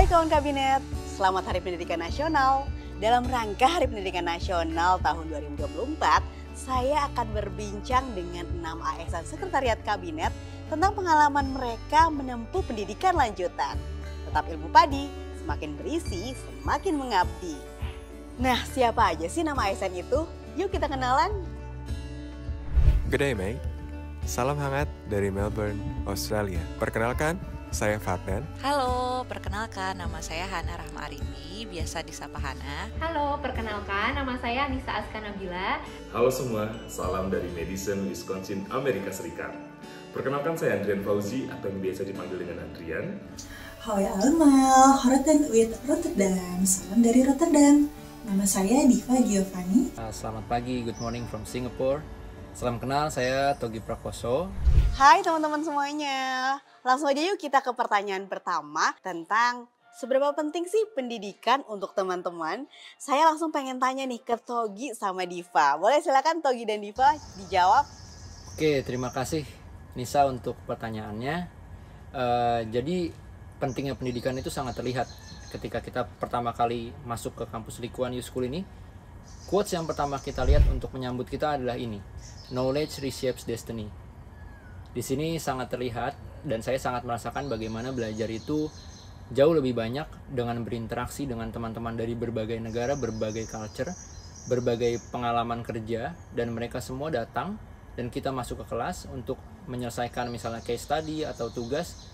Hai kawan kabinet, selamat Hari Pendidikan Nasional. Dalam rangka Hari Pendidikan Nasional tahun 2024, saya akan berbincang dengan 6 ASN Sekretariat Kabinet tentang pengalaman mereka menempuh pendidikan lanjutan. Tetap ilmu padi, semakin berisi, semakin mengabdi. Nah, siapa aja sih nama ASN itu? Yuk kita kenalan. Good day, mate. Salam hangat dari Melbourne, Australia. Perkenalkan, saya Fardan. Halo, perkenalkan nama saya Hana Rahma Arimbi, biasa disapa Hana. Halo, perkenalkan nama saya Nisa Askanabila. Halo semua, salam dari Madison, Wisconsin, Amerika Serikat. Perkenalkan saya Andrian Fauzi atau yang biasa dipanggil dengan Andrian. Hoi allemaal, Horoten with Rotterdam, salam dari Rotterdam. Nama saya Diva Giovanni. Selamat pagi, good morning from Singapore. Salam kenal, saya Togi Prakoso. Hai teman-teman semuanya. Langsung aja yuk kita ke pertanyaan pertama tentang seberapa penting sih pendidikan untuk teman-teman. Saya langsung pengen tanya nih ke Togi sama Diva. Boleh silakan Togi dan Diva dijawab. Oke, terima kasih Nisa untuk pertanyaannya. Jadi pentingnya pendidikan itu sangat terlihat ketika kita pertama kali masuk ke kampus Likuan U School ini. Quotes yang pertama kita lihat untuk menyambut kita adalah ini. Knowledge reshapes destiny. Di sini sangat terlihat dan saya sangat merasakan bagaimana belajar itu jauh lebih banyak dengan berinteraksi dengan teman-teman dari berbagai negara, berbagai culture, berbagai pengalaman kerja, dan mereka semua datang dan kita masuk ke kelas untuk menyelesaikan misalnya case study atau tugas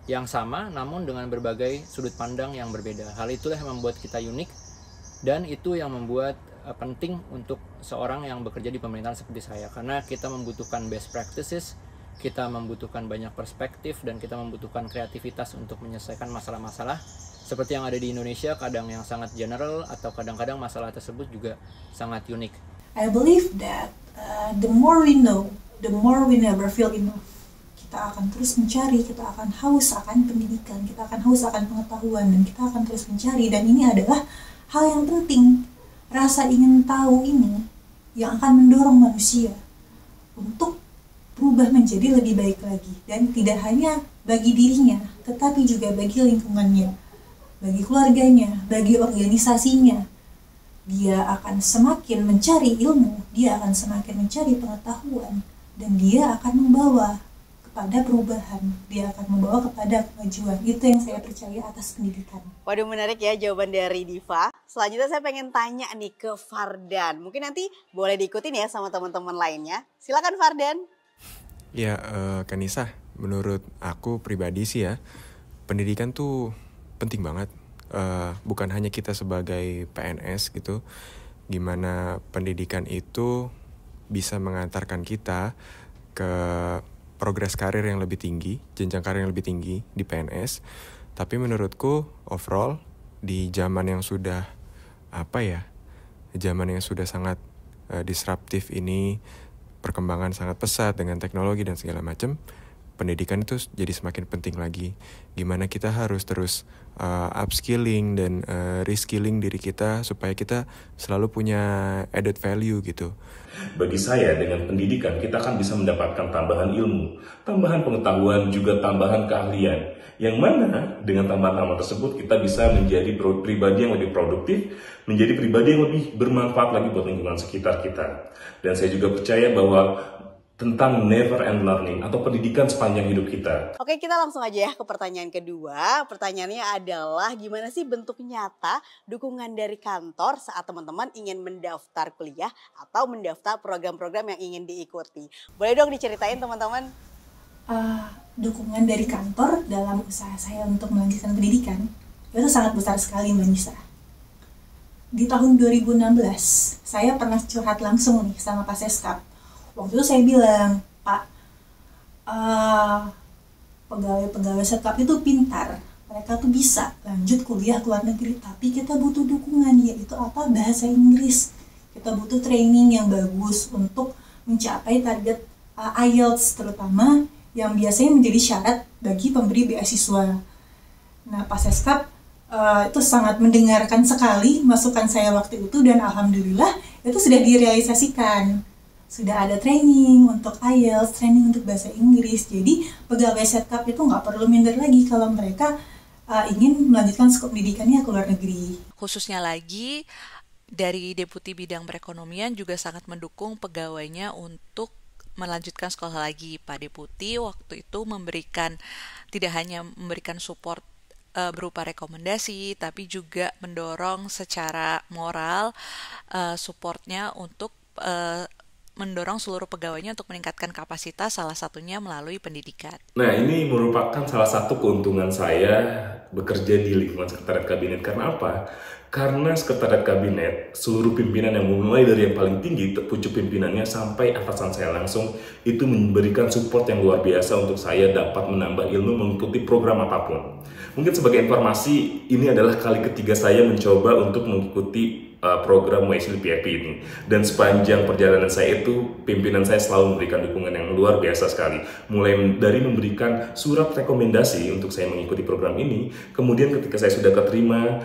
yang sama namun dengan berbagai sudut pandang yang berbeda. Hal itulah yang membuat kita unik dan itu yang membuat penting untuk seorang yang bekerja di pemerintahan seperti saya, karena kita membutuhkan best practices, kita membutuhkan banyak perspektif, dan kita membutuhkan kreativitas untuk menyelesaikan masalah-masalah seperti yang ada di Indonesia, kadang yang sangat general atau kadang-kadang masalah tersebut juga sangat unik. I believe that the more we know, the more we never feel enough. Kita akan terus mencari, kita akan haus akan pendidikan, kita akan haus akan pengetahuan, dan kita akan terus mencari. Dan ini adalah hal yang penting. Rasa ingin tahu ini yang akan mendorong manusia untuk berubah menjadi lebih baik lagi. Dan tidak hanya bagi dirinya, tetapi juga bagi lingkungannya, bagi keluarganya, bagi organisasinya. Dia akan semakin mencari ilmu, dia akan semakin mencari pengetahuan, dan dia akan membawa kepada perubahan, dia akan membawa kepada kemajuan. Itu yang saya percaya atas pendidikan. Waduh, menarik ya jawaban dari Diva. Selanjutnya saya pengen tanya nih ke Fardan. Mungkin nanti boleh diikutin ya sama teman-teman lainnya. Silakan Fardan. Ya, Kanisa, menurut aku pribadi sih ya, pendidikan tuh penting banget. Bukan hanya kita sebagai PNS gitu, gimana pendidikan itu bisa mengantarkan kita ke progres karir yang lebih tinggi, jenjang karir yang lebih tinggi di PNS. Tapi menurutku overall di zaman yang sudah zaman yang sudah sangat disruptif ini, perkembangan sangat pesat dengan teknologi dan segala macam, pendidikan itu jadi semakin penting lagi. Gimana kita harus terus upskilling dan reskilling diri kita supaya kita selalu punya added value gitu. Bagi saya, dengan pendidikan kita akan bisa mendapatkan tambahan ilmu, tambahan pengetahuan, juga tambahan keahlian. Yang mana dengan tambahan-tambahan tersebut kita bisa menjadi pribadi yang lebih produktif, menjadi pribadi yang lebih bermanfaat lagi buat lingkungan sekitar kita. Dan saya juga percaya bahwa tentang never end learning atau pendidikan sepanjang hidup kita. Oke, kita langsung aja ya ke pertanyaan kedua. Pertanyaannya adalah gimana sih bentuk nyata dukungan dari kantor saat teman-teman ingin mendaftar kuliah atau mendaftar program-program yang ingin diikuti. Boleh dong diceritain teman-teman? Dukungan dari kantor dalam usaha saya untuk melanjutkan pendidikan itu sangat besar sekali, Mbak Nisa. Di tahun 2016, saya pernah curhat langsung nih sama Pak Seskap. Waktu itu saya bilang, Pak, pegawai-pegawai Seskap itu pintar, mereka tuh bisa lanjut kuliah ke luar negeri, tapi kita butuh dukungan, yaitu apa? Bahasa Inggris. Kita butuh training yang bagus untuk mencapai target IELTS terutama, yang biasanya menjadi syarat bagi pemberi beasiswa. Nah, Pak Seskap itu sangat mendengarkan sekali masukan saya waktu itu, dan alhamdulillah itu sudah direalisasikan. Sudah ada training untuk IELTS, training untuk bahasa Inggris. Jadi pegawai Seskap itu nggak perlu minder lagi kalau mereka ingin melanjutkan skop pendidikannya ke luar negeri. Khususnya lagi, dari Deputi Bidang Perekonomian juga sangat mendukung pegawainya untuk melanjutkan sekolah lagi. Pak Deputi waktu itu tidak hanya memberikan support berupa rekomendasi, tapi juga mendorong secara moral supportnya untuk mendorong seluruh pegawainya untuk meningkatkan kapasitas, salah satunya melalui pendidikan. Nah, ini merupakan salah satu keuntungan saya bekerja di lingkungan Sekretariat Kabinet. Karena apa? Karena Sekretariat Kabinet, seluruh pimpinan yang mulai dari yang paling tinggi, pucuk pimpinannya sampai atasan saya langsung, itu memberikan support yang luar biasa untuk saya dapat menambah ilmu mengikuti program apapun. Mungkin sebagai informasi, ini adalah kali ketiga saya mencoba untuk mengikuti program Wesley PIP ini. Dan sepanjang perjalanan saya itu, pimpinan saya selalu memberikan dukungan yang luar biasa sekali. Mulai dari memberikan surat rekomendasi untuk saya mengikuti program ini, kemudian ketika saya sudah keterima,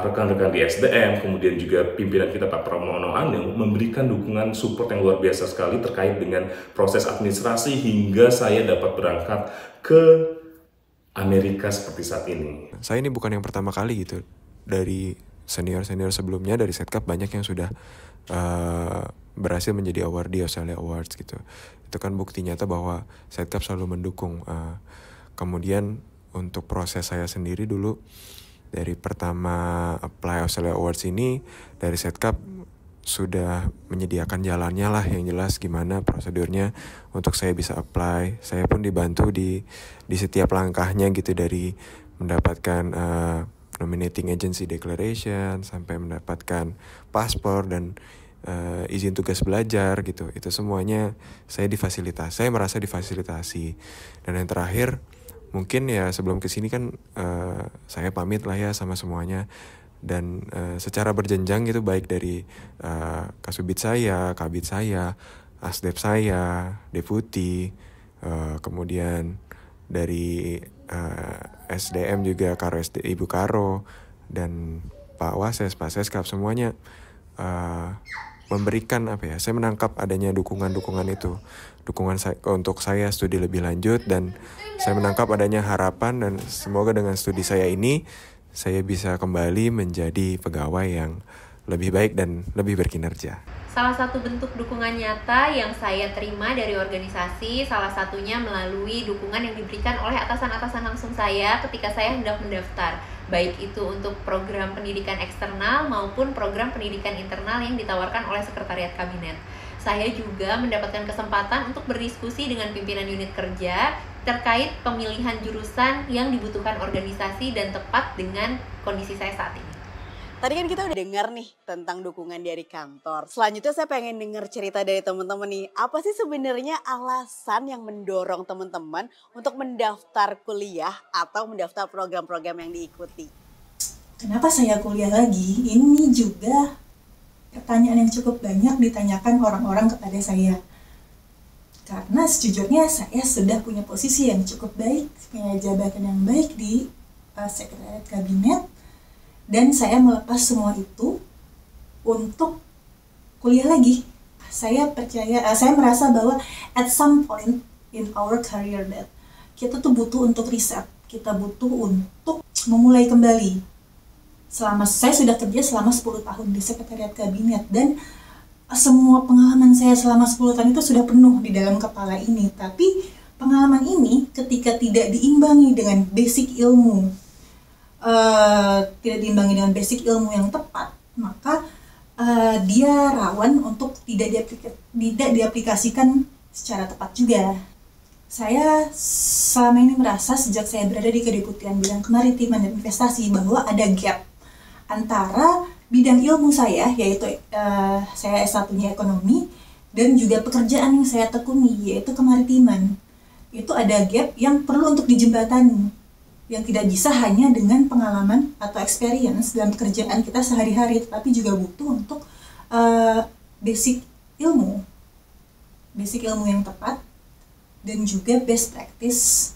rekan-rekan di SDM, kemudian juga pimpinan kita Pak Pramono Anil memberikan dukungan support yang luar biasa sekali terkait dengan proses administrasi hingga saya dapat berangkat ke Amerika seperti saat ini. Saya ini bukan yang pertama kali gitu. Dari senior-senior sebelumnya dari Setkap banyak yang sudah berhasil menjadi awardee Australia Awards gitu. Itu kan bukti nyata bahwa Setkap selalu mendukung. Kemudian untuk proses saya sendiri dulu, dari pertama apply Australia Awards ini, dari Setkap sudah menyediakan jalannya lah, yang jelas gimana prosedurnya untuk saya bisa apply. Saya pun dibantu di setiap langkahnya gitu, dari mendapatkan nominating agency declaration sampai mendapatkan paspor dan izin tugas belajar gitu. Itu semuanya saya merasa difasilitasi. Dan yang terakhir mungkin ya, sebelum kesini kan saya pamit lah ya sama semuanya. Dan secara berjenjang gitu, baik dari Kasubit saya, Kabit saya, Asdep saya, Deputi, kemudian dari SDM juga Ibu Karo, dan Pak Wases, Pak Seskap, semuanya memberikan saya menangkap adanya dukungan itu, untuk saya studi lebih lanjut, dan saya menangkap adanya harapan, dan semoga dengan studi saya ini saya bisa kembali menjadi pegawai yang lebih baik dan lebih berkinerja. Salah satu bentuk dukungan nyata yang saya terima dari organisasi, salah satunya melalui dukungan yang diberikan oleh atasan-atasan langsung saya ketika saya hendak mendaftar, baik itu untuk program pendidikan eksternal maupun program pendidikan internal yang ditawarkan oleh Sekretariat Kabinet. Saya juga mendapatkan kesempatan untuk berdiskusi dengan pimpinan unit kerja terkait pemilihan jurusan yang dibutuhkan organisasi dan tepat dengan kondisi saya saat ini. Tadi kan kita udah dengar nih tentang dukungan dari kantor. Selanjutnya saya pengen dengar cerita dari teman-teman nih. Apa sih sebenarnya alasan yang mendorong teman-teman untuk mendaftar kuliah atau mendaftar program-program yang diikuti? Kenapa saya kuliah lagi? Ini juga pertanyaan yang cukup banyak ditanyakan orang-orang kepada saya. Karena sejujurnya saya sudah punya posisi yang cukup baik, punya jabatan yang baik di Sekretariat Kabinet. Dan saya melepas semua itu untuk kuliah lagi. Saya merasa bahwa at some point in our career that kita tuh butuh untuk riset, kita butuh untuk memulai kembali. Saya sudah kerja selama 10 tahun di Sekretariat Kabinet, dan semua pengalaman saya selama 10 tahun itu sudah penuh di dalam kepala ini. Tapi pengalaman ini ketika tidak diimbangi dengan basic ilmu, yang tepat, maka dia rawan untuk tidak diaplikasikan secara tepat juga. Saya selama ini merasa sejak saya berada di Kedeputian Bidang Kemaritiman dan Investasi bahwa ada gap antara bidang ilmu saya, yaitu saya S1-nya ekonomi, dan juga pekerjaan yang saya tekuni, yaitu kemaritiman. Itu ada gap yang perlu untuk dijembatani, yang tidak bisa hanya dengan pengalaman atau experience dalam pekerjaan kita sehari-hari, tetapi juga butuh untuk basic ilmu yang tepat, dan juga best practice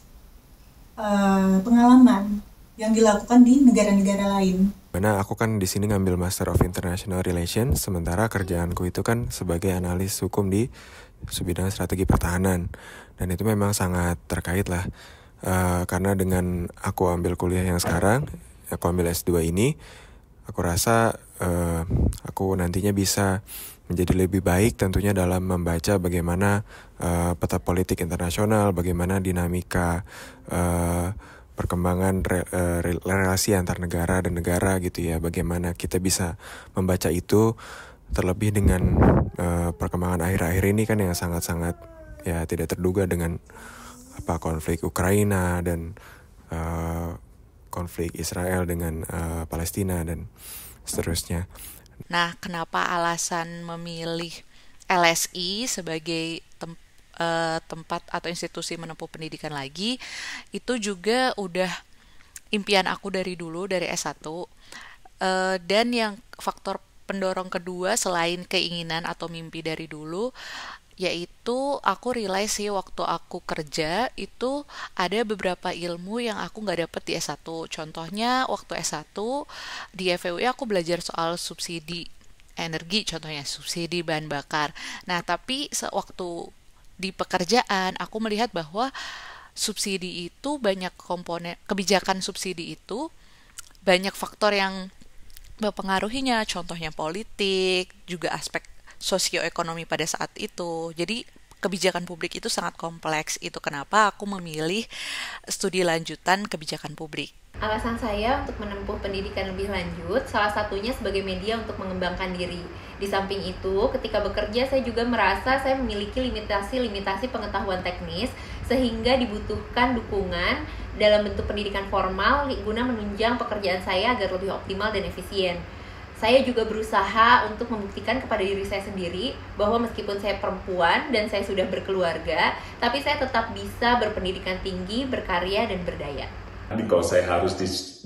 pengalaman yang dilakukan di negara-negara lain. Karena aku kan di sini ngambil Master of International Relations, sementara kerjaanku itu kan sebagai analis hukum di Subbidang Strategi Pertahanan, dan itu memang sangat terkait lah. Karena dengan aku ambil kuliah yang sekarang, aku ambil S2 ini, aku rasa aku nantinya bisa menjadi lebih baik tentunya dalam membaca bagaimana peta politik internasional, bagaimana dinamika perkembangan relasi antar negara dan negara gitu ya, bagaimana kita bisa membaca itu, terlebih dengan perkembangan akhir-akhir ini kan yang sangat-sangat ya tidak terduga dengan konflik Ukraina dan konflik Israel dengan Palestina dan seterusnya. Nah, kenapa alasan memilih LSI sebagai tempat atau institusi menempuh pendidikan lagi, itu juga udah impian aku dari dulu, dari S1. Dan yang faktor pendorong kedua selain keinginan atau mimpi dari dulu, yaitu aku realize sih waktu aku kerja itu ada beberapa ilmu yang aku nggak dapet di S1. Contohnya waktu S1 di FEUI aku belajar soal subsidi energi, contohnya subsidi bahan bakar. Nah, tapi sewaktu di pekerjaan aku melihat bahwa subsidi itu banyak komponen, kebijakan subsidi itu banyak faktor yang mempengaruhinya, contohnya politik, juga aspek sosioekonomi pada saat itu. Jadi kebijakan publik itu sangat kompleks. Itu kenapa aku memilih studi lanjutan kebijakan publik. Alasan saya untuk menempuh pendidikan lebih lanjut, salah satunya sebagai media untuk mengembangkan diri. Di samping itu, ketika bekerja saya juga merasa saya memiliki limitasi-limitasi pengetahuan teknis, sehingga dibutuhkan dukungan dalam bentuk pendidikan formal guna menunjang pekerjaan saya agar lebih optimal dan efisien. Saya juga berusaha untuk membuktikan kepada diri saya sendiri bahwa meskipun saya perempuan dan saya sudah berkeluarga, tapi saya tetap bisa berpendidikan tinggi, berkarya, dan berdaya. Jadi kalau saya harus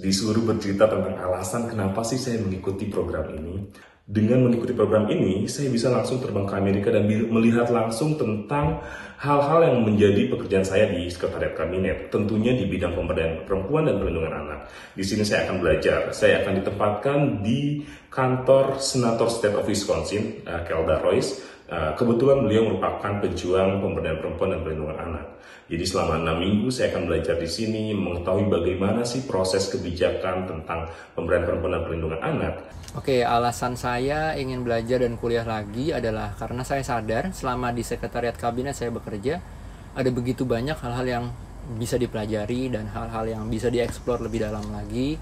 disuruh bercerita tentang alasan kenapa sih saya mengikuti program ini, dengan mengikuti program ini, saya bisa langsung terbang ke Amerika dan melihat langsung tentang hal-hal yang menjadi pekerjaan saya di Sekretariat Kabinet, tentunya di bidang pemberdayaan perempuan dan perlindungan anak. Di sini saya akan belajar, saya akan ditempatkan di kantor Senator State of Wisconsin, Kelda Royce. Kebetulan beliau merupakan pejuang pemberdayaan perempuan dan perlindungan anak. Jadi selama 6 minggu saya akan belajar di sini, mengetahui bagaimana sih proses kebijakan tentang pemberdayaan perempuan dan perlindungan anak. Oke, alasan saya ingin belajar dan kuliah lagi adalah karena saya sadar selama di Sekretariat Kabinet saya bekerja, ada begitu banyak hal-hal yang bisa dipelajari dan hal-hal yang bisa dieksplor lebih dalam lagi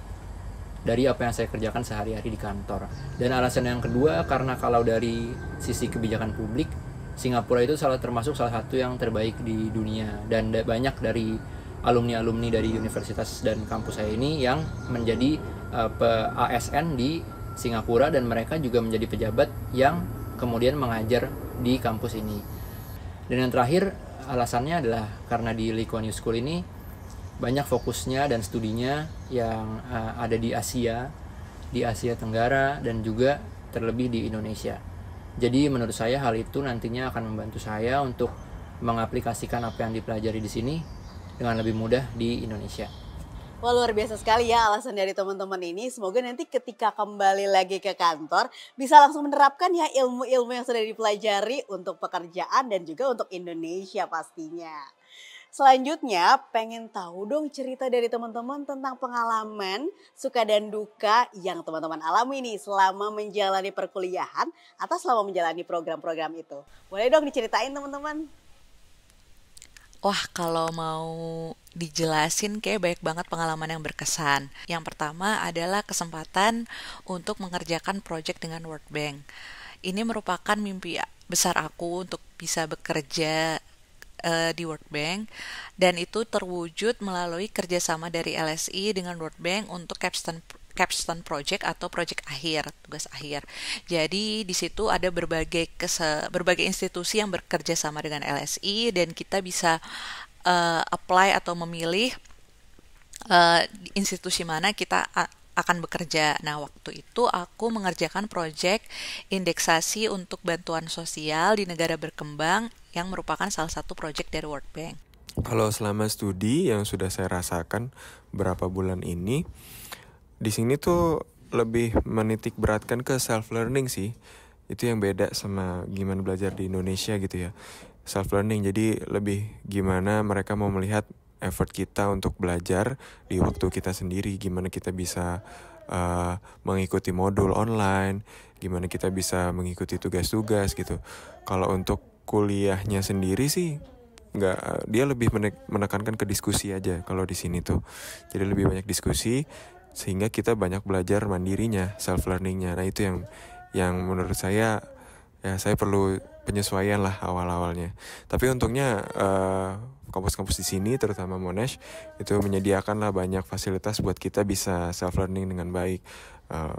dari apa yang saya kerjakan sehari-hari di kantor. Dan alasan yang kedua, karena kalau dari sisi kebijakan publik, Singapura itu termasuk salah satu yang terbaik di dunia. Dan banyak dari alumni-alumni dari universitas dan kampus saya ini yang menjadi ASN di Singapura, dan mereka juga menjadi pejabat yang kemudian mengajar di kampus ini. Dan yang terakhir, alasannya adalah karena di Lee Kuan Yew School ini banyak fokusnya dan studinya yang ada di Asia Tenggara, dan juga terlebih di Indonesia. Jadi menurut saya hal itu nantinya akan membantu saya untuk mengaplikasikan apa yang dipelajari di sini dengan lebih mudah di Indonesia. Wah, luar biasa sekali ya alasan dari teman-teman ini. Semoga nanti ketika kembali lagi ke kantor bisa langsung menerapkan ya ilmu-ilmu yang sudah dipelajari untuk pekerjaan dan juga untuk Indonesia pastinya. Selanjutnya pengen tahu dong cerita dari teman-teman tentang pengalaman suka dan duka yang teman-teman alami nih selama menjalani perkuliahan atau selama menjalani program-program itu. Boleh dong diceritain teman-teman? Wah, kalau mau dijelasin kayak banyak banget pengalaman yang berkesan. Yang pertama adalah kesempatan untuk mengerjakan proyek dengan World Bank. Ini merupakan mimpi besar aku untuk bisa bekerja di World Bank, dan itu terwujud melalui kerjasama dari LSI dengan World Bank untuk capstone project atau project akhir, tugas akhir. Jadi di situ ada berbagai institusi yang bekerja sama dengan LSI, dan kita bisa apply atau memilih institusi mana kita akan bekerja. Nah, waktu itu aku mengerjakan proyek indeksasi untuk bantuan sosial di negara berkembang yang merupakan salah satu proyek dari World Bank. Kalau selama studi yang sudah saya rasakan beberapa bulan ini, di sini tuh lebih menitik beratkan ke self learning sih. Itu yang beda sama gimana belajar di Indonesia gitu ya. Self learning, jadi lebih gimana mereka mau melihat effort kita untuk belajar di waktu kita sendiri, gimana kita bisa mengikuti modul online, gimana kita bisa mengikuti tugas-tugas gitu. Kalau untuk kuliahnya sendiri sih nggak, dia lebih menekankan ke diskusi aja kalau di sini tuh. Jadi lebih banyak diskusi sehingga kita banyak belajar mandirinya, self learningnya. Nah itu yang menurut saya ya saya perlu penyesuaian lah awal-awalnya. Tapi untungnya kampus-kampus di sini terutama Monash itu menyediakan lah banyak fasilitas buat kita bisa self learning dengan baik.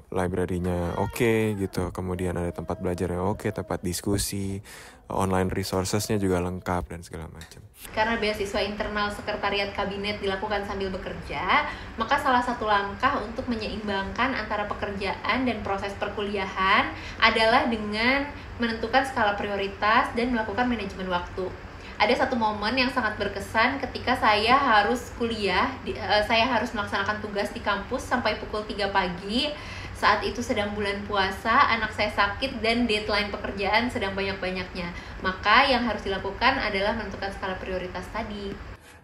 Library-nya oke gitu, kemudian ada tempat belajar yang oke, tempat diskusi, online resources-nya juga lengkap dan segala macam. Karena beasiswa internal sekretariat kabinet dilakukan sambil bekerja, maka salah satu langkah untuk menyeimbangkan antara pekerjaan dan proses perkuliahan adalah dengan menentukan skala prioritas dan melakukan manajemen waktu. Ada satu momen yang sangat berkesan ketika saya harus kuliah, saya harus melaksanakan tugas di kampus sampai pukul 3 pagi. Saat itu sedang bulan puasa, anak saya sakit dan deadline pekerjaan sedang banyak-banyaknya. Maka yang harus dilakukan adalah menentukan skala prioritas tadi.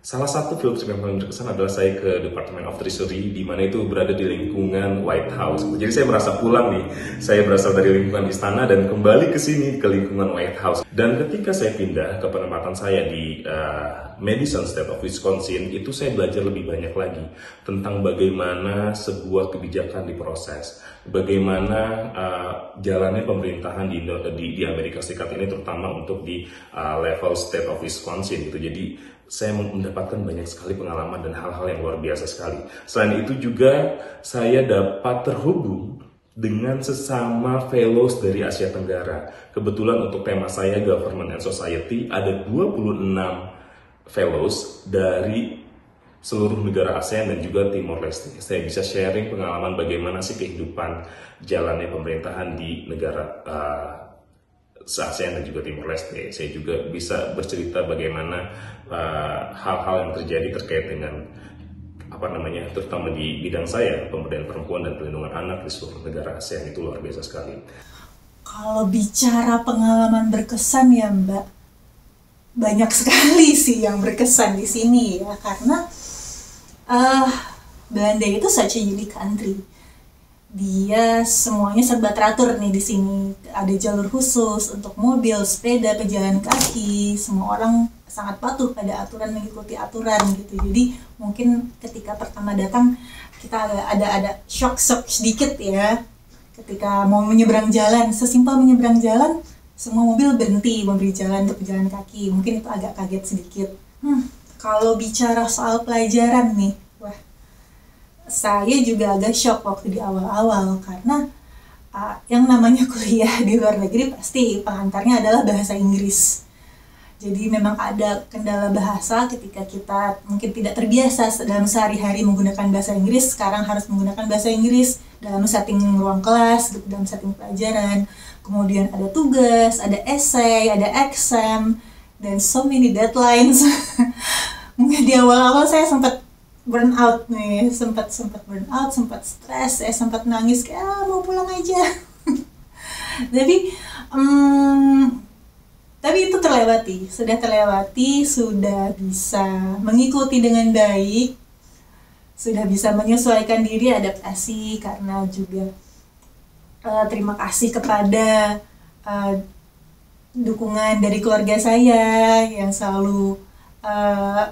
Salah satu film yang paling berkesan adalah saya ke Department of Treasury, di mana itu berada di lingkungan White House. Jadi saya merasa pulang nih, saya berasal dari lingkungan istana dan kembali ke sini ke lingkungan White House. Dan ketika saya pindah ke penempatan saya di Madison State of Wisconsin, itu saya belajar lebih banyak lagi tentang bagaimana sebuah kebijakan diproses, bagaimana jalannya pemerintahan di Amerika Serikat ini, terutama untuk di level State of Wisconsin gitu. Jadi saya mendapatkan banyak sekali pengalaman dan hal-hal yang luar biasa sekali. Selain itu juga saya dapat terhubung dengan sesama fellows dari Asia Tenggara. Kebetulan untuk tema saya Government and Society, ada 26 fellows dari seluruh negara ASEAN dan juga Timor Leste. Saya bisa sharing pengalaman bagaimana sih kehidupan jalannya pemerintahan di negara ASEAN dan juga Timor Leste. Saya juga bisa bercerita bagaimana hal-hal yang terjadi terkait dengan terutama di bidang saya, pemberdayaan perempuan dan perlindungan anak di seluruh negara ASEAN. Itu luar biasa sekali. Kalau bicara pengalaman berkesan ya Mbak, banyak sekali sih yang berkesan di sini ya, karena Belanda itu such a unique country. Dia semuanya serba teratur nih di sini. Ada jalur khusus untuk mobil, sepeda, pejalan kaki. Semua orang sangat patuh pada aturan, mengikuti aturan gitu. Jadi mungkin ketika pertama datang kita ada shock sedikit ya. Ketika mau menyeberang jalan, sesimpel menyeberang jalan, semua mobil berhenti memberi jalan untuk pejalan kaki. Mungkin itu agak kaget sedikit. Kalau bicara soal pelajaran nih, saya juga agak shock waktu di awal-awal karena yang namanya kuliah di luar negeri pasti pengantarnya adalah bahasa Inggris. Jadi memang ada kendala bahasa ketika kita mungkin tidak terbiasa dalam sehari-hari menggunakan bahasa Inggris. Sekarang harus menggunakan bahasa Inggris dalam setting ruang kelas, dalam setting pelajaran. Kemudian ada tugas, ada essay, ada exam, dan so many deadlines. Mungkin di awal-awal saya sempat burn out nih, sempat burn out, sempat stres, saya sempat nangis kayak mau pulang aja. Tapi itu sudah bisa mengikuti dengan baik, sudah bisa menyesuaikan diri, adaptasi, karena juga terima kasih kepada dukungan dari keluarga saya yang selalu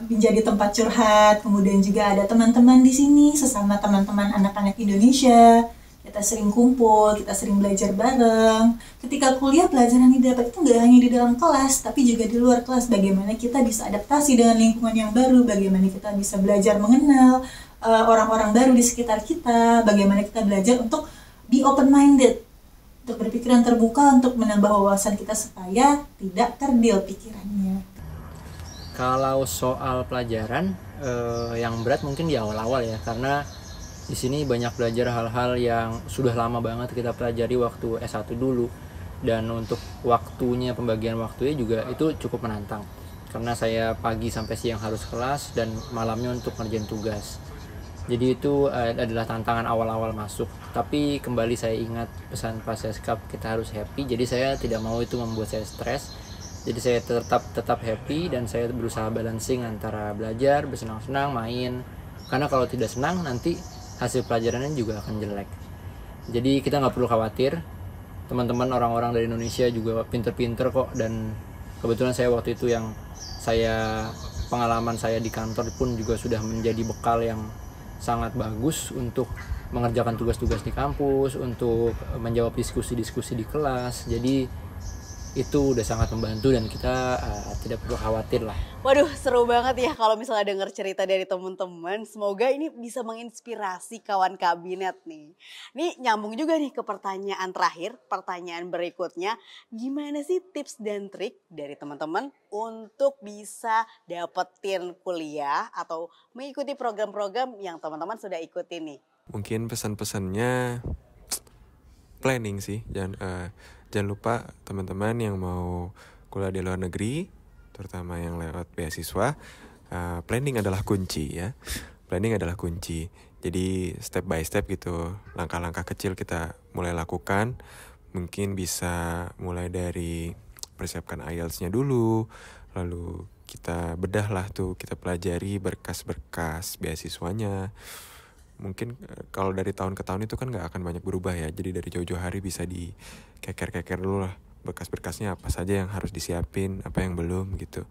menjadi tempat curhat. Kemudian juga ada teman-teman di sini, sesama teman-teman anak-anak Indonesia. Kita sering kumpul, kita sering belajar bareng. Ketika kuliah, pelajaran yang didapat itu nggak hanya di dalam kelas, tapi juga di luar kelas. Bagaimana kita bisa adaptasi dengan lingkungan yang baru, bagaimana kita bisa belajar mengenal orang-orang baru di sekitar kita, bagaimana kita belajar untuk be open-minded, untuk berpikiran terbuka, untuk menambah wawasan kita supaya tidak kerdil pikirannya. Kalau soal pelajaran yang berat mungkin di awal-awal ya, karena di sini banyak belajar hal-hal yang sudah lama banget kita pelajari waktu S1 dulu, dan untuk waktunya, pembagian waktunya juga itu cukup menantang karena saya pagi sampai siang harus kelas dan malamnya untuk ngerjain tugas. Jadi itu adalah tantangan awal-awal masuk. Tapi kembali saya ingat pesan Pak Seskap, kita harus happy. Jadi saya tidak mau itu membuat saya stres. Jadi saya tetap happy dan saya berusaha balancing antara belajar, bersenang-senang, main. Karena kalau tidak senang nanti hasil pelajarannya juga akan jelek. Jadi kita nggak perlu khawatir. Teman-teman orang-orang dari Indonesia juga pinter-pinter kok, dan kebetulan saya waktu itu pengalaman saya di kantor pun juga sudah menjadi bekal yang sangat bagus untuk mengerjakan tugas-tugas di kampus, untuk menjawab diskusi-diskusi di kelas. Jadi itu udah sangat membantu dan kita tidak perlu khawatir lah. Waduh, seru banget ya kalau misalnya dengar cerita dari teman-teman. Semoga ini bisa menginspirasi kawan kabinet nih. Nih nyambung juga nih ke pertanyaan terakhir, pertanyaan berikutnya. Gimana sih tips dan trik dari teman-teman untuk bisa dapetin kuliah atau mengikuti program-program yang teman-teman sudah ikuti nih? Mungkin pesan-pesannya planning sih. Jangan lupa teman-teman yang mau kuliah di luar negeri, terutama yang lewat beasiswa, planning adalah kunci ya. Planning adalah kunci. Jadi step by step gitu, langkah-langkah kecil kita mulai lakukan. Mungkin bisa mulai dari persiapkan IELTS-nya dulu, lalu kita bedah lah tuh, kita pelajari berkas-berkas beasiswanya. Mungkin kalau dari tahun ke tahun itu kan gak akan banyak berubah ya. Jadi dari jauh-jauh hari bisa dikeker-keker dulu lah, berkas-berkasnya apa saja yang harus disiapin, apa yang belum gitu.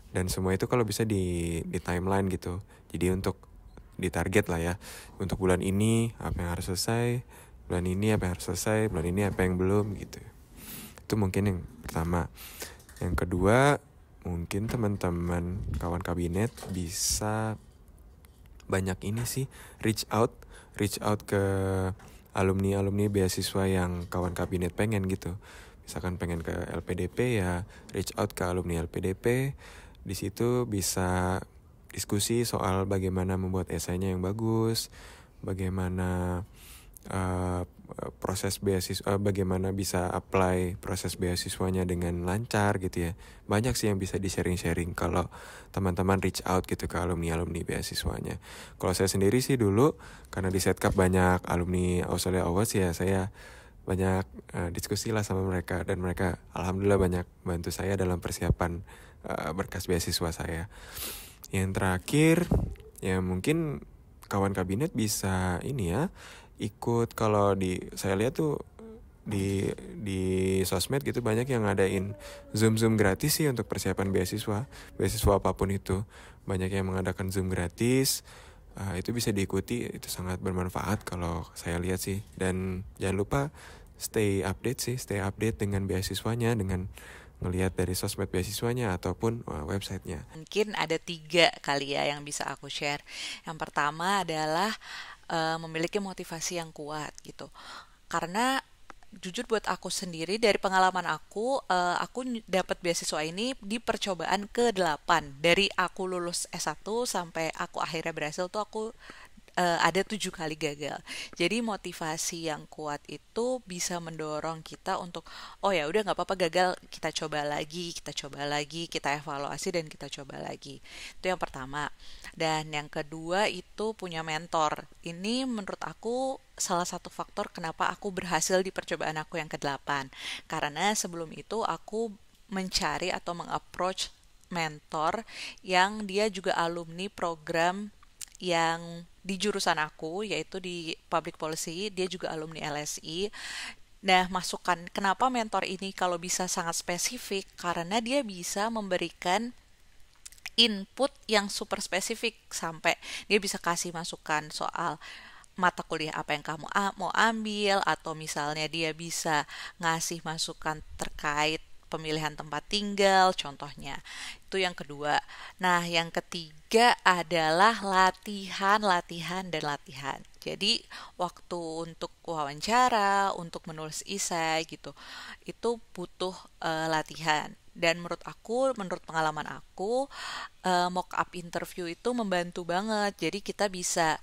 Dan semua itu kalau bisa di timeline gitu. Jadi untuk ditarget lah ya, untuk bulan ini apa yang harus selesai, bulan ini apa yang harus selesai, bulan ini apa yang belum gitu. Itu mungkin yang pertama. Yang kedua, mungkin teman-teman kawan kabinet bisa banyak ini sih, reach out ke alumni beasiswa yang kawan kabinet pengen gitu. Misalkan pengen ke LPDP ya, reach out ke alumni LPDP. Di situ bisa diskusi soal bagaimana membuat esainya yang bagus, bagaimana proses beasiswa, bagaimana bisa apply proses beasiswanya dengan lancar gitu ya. Banyak sih yang bisa di-sharing kalau teman-teman reach out gitu ke alumni beasiswanya. Kalau saya sendiri sih dulu, karena di Setcap banyak alumni Australia Awards ya, saya banyak diskusi lah sama mereka, dan mereka alhamdulillah banyak bantu saya dalam persiapan berkas beasiswa saya. Yang terakhir ya mungkin kawan kabinet bisa ini ya, ikut, kalau saya lihat tuh di sosmed gitu banyak yang ngadain Zoom gratis sih untuk persiapan beasiswa apapun itu. Banyak yang mengadakan Zoom gratis, itu bisa diikuti, itu sangat bermanfaat kalau saya lihat sih. Dan jangan lupa stay update dengan beasiswanya, dengan ngelihat dari sosmed beasiswanya ataupun websitenya. Mungkin ada 3 kali ya yang bisa aku share. Yang pertama adalah memiliki motivasi yang kuat gitu. Karena jujur buat aku sendiri, dari pengalaman aku dapat beasiswa ini di percobaan ke-8. Dari aku lulus S1 sampai aku akhirnya berhasil tuh aku ada 7 kali gagal. Jadi motivasi yang kuat itu bisa mendorong kita untuk oh ya udah nggak apa-apa gagal, kita coba lagi, kita evaluasi dan kita coba lagi. Itu yang pertama. Dan yang kedua itu punya mentor. Ini menurut aku salah satu faktor kenapa aku berhasil di percobaan aku yang ke-8. Karena sebelum itu aku mencari atau mengapproach mentor yang dia juga alumni program yang di jurusan aku, yaitu di Public Policy. Dia juga alumni LSI. Nah, masukan kenapa mentor ini kalau bisa sangat spesifik, karena dia bisa memberikan input yang super spesifik, sampai dia bisa kasih masukan soal mata kuliah apa yang kamu mau ambil, atau misalnya dia bisa ngasih masukan terkait pemilihan tempat tinggal, contohnya. Itu yang kedua. Nah, yang ketiga adalah latihan. Jadi, waktu untuk wawancara, untuk menulis esai gitu, itu butuh latihan. Dan menurut pengalaman aku, mock up interview itu membantu banget. Jadi kita bisa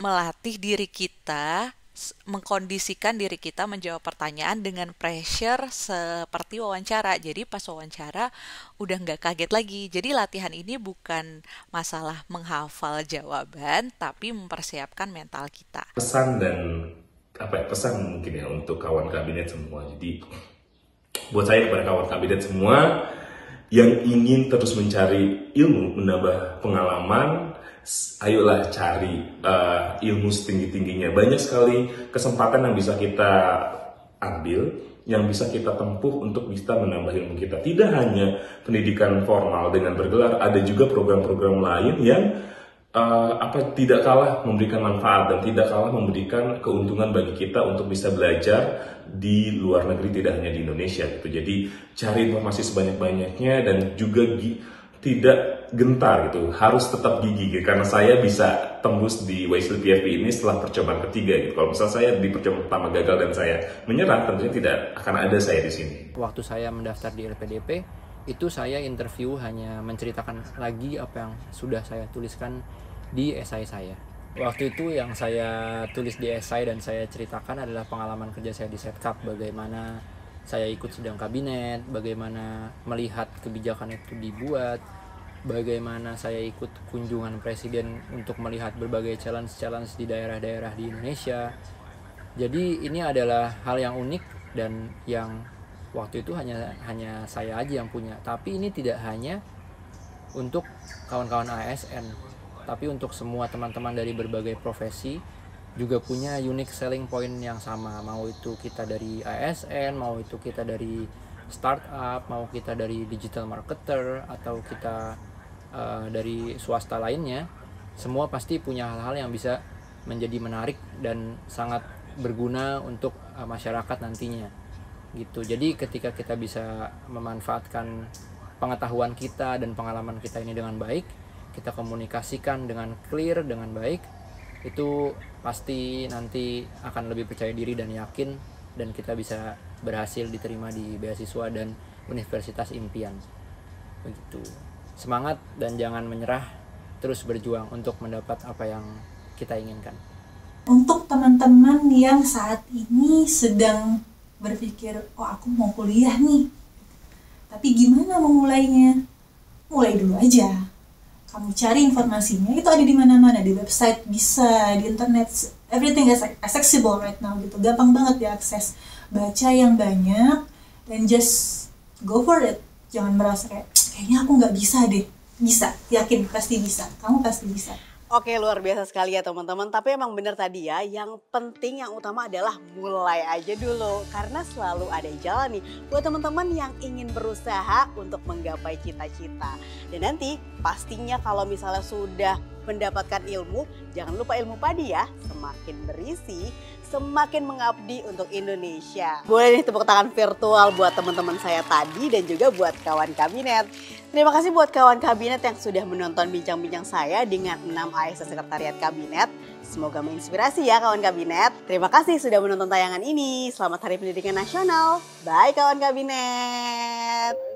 melatih diri kita, mengkondisikan diri kita menjawab pertanyaan dengan pressure seperti wawancara. Jadi pas wawancara udah nggak kaget lagi. Jadi latihan ini bukan masalah menghafal jawaban, tapi mempersiapkan mental kita. Pesan mungkin ya untuk kawan kabinet semua. Jadi buat saya kepada kawan kabinet semua yang ingin terus mencari ilmu, menambah pengalaman, ayolah cari ilmu setinggi-tingginya. Banyak sekali kesempatan yang bisa kita ambil, yang bisa kita tempuh untuk bisa menambah ilmu kita. Tidak hanya pendidikan formal dengan bergelar, ada juga program-program lain yang tidak kalah memberikan manfaat dan tidak kalah memberikan keuntungan bagi kita untuk bisa belajar di luar negeri, tidak hanya di Indonesia gitu. Jadi cari informasi sebanyak-banyaknya dan juga tidak gentar gitu, harus tetap gigih gitu. Karena saya bisa tembus di Wisely PFP ini setelah percobaan ketiga gitu. Kalau misalnya saya di percobaan pertama gagal dan saya menyerah, tentunya tidak akan ada saya di sini. Waktu saya mendaftar di LPDP, itu saya interview hanya menceritakan lagi apa yang sudah saya tuliskan di esai saya. Waktu itu yang saya tulis di esai dan saya ceritakan adalah pengalaman kerja saya di Setkap, bagaimana saya ikut sidang kabinet, bagaimana melihat kebijakan itu dibuat, bagaimana saya ikut kunjungan presiden untuk melihat berbagai challenge-challenge di daerah-daerah di Indonesia. Jadi ini adalah hal yang unik dan yang waktu itu hanya saya aja yang punya. Tapi ini tidak hanya untuk kawan-kawan ASN, tapi untuk semua teman-teman dari berbagai profesi juga punya unique selling point yang sama. Mau itu kita dari ASN, mau itu kita dari startup, mau kita dari digital marketer, atau kita dari swasta lainnya, semua pasti punya hal-hal yang bisa menjadi menarik dan sangat berguna untuk masyarakat nantinya gitu. Jadi ketika kita bisa memanfaatkan pengetahuan kita dan pengalaman kita ini dengan baik, kita komunikasikan dengan clear, dengan baik, itu pasti nanti akan lebih percaya diri dan yakin, dan kita bisa berhasil diterima di beasiswa dan universitas impian. Begitu. Semangat dan jangan menyerah, terus berjuang untuk mendapat apa yang kita inginkan. Untuk teman-teman yang saat ini sedang berpikir, oh aku mau kuliah nih, tapi gimana memulainya? Mulai dulu aja. Kamu cari informasinya, itu ada di mana-mana, di website bisa, di internet, everything is accessible right now gitu, gampang banget diakses. Baca yang banyak dan just go for it. Jangan merasa kayaknya aku nggak bisa deh. Bisa, yakin pasti bisa. Kamu pasti bisa. Oke, luar biasa sekali ya teman-teman. Tapi emang benar tadi ya, yang penting, yang utama adalah mulai aja dulu. Karena selalu ada jalan nih buat teman-teman yang ingin berusaha untuk menggapai cita-cita. Dan nanti pastinya kalau misalnya sudah mendapatkan ilmu, jangan lupa ilmu padi ya. Semakin berisi, semakin mengabdi untuk Indonesia. Boleh nih tepuk tangan virtual buat teman-teman saya tadi dan juga buat kawan kabinet. Terima kasih buat kawan kabinet yang sudah menonton bincang-bincang saya dengan 6 ASN Sekretariat Kabinet. Semoga menginspirasi ya kawan kabinet. Terima kasih sudah menonton tayangan ini. Selamat Hari Pendidikan Nasional. Bye kawan kabinet.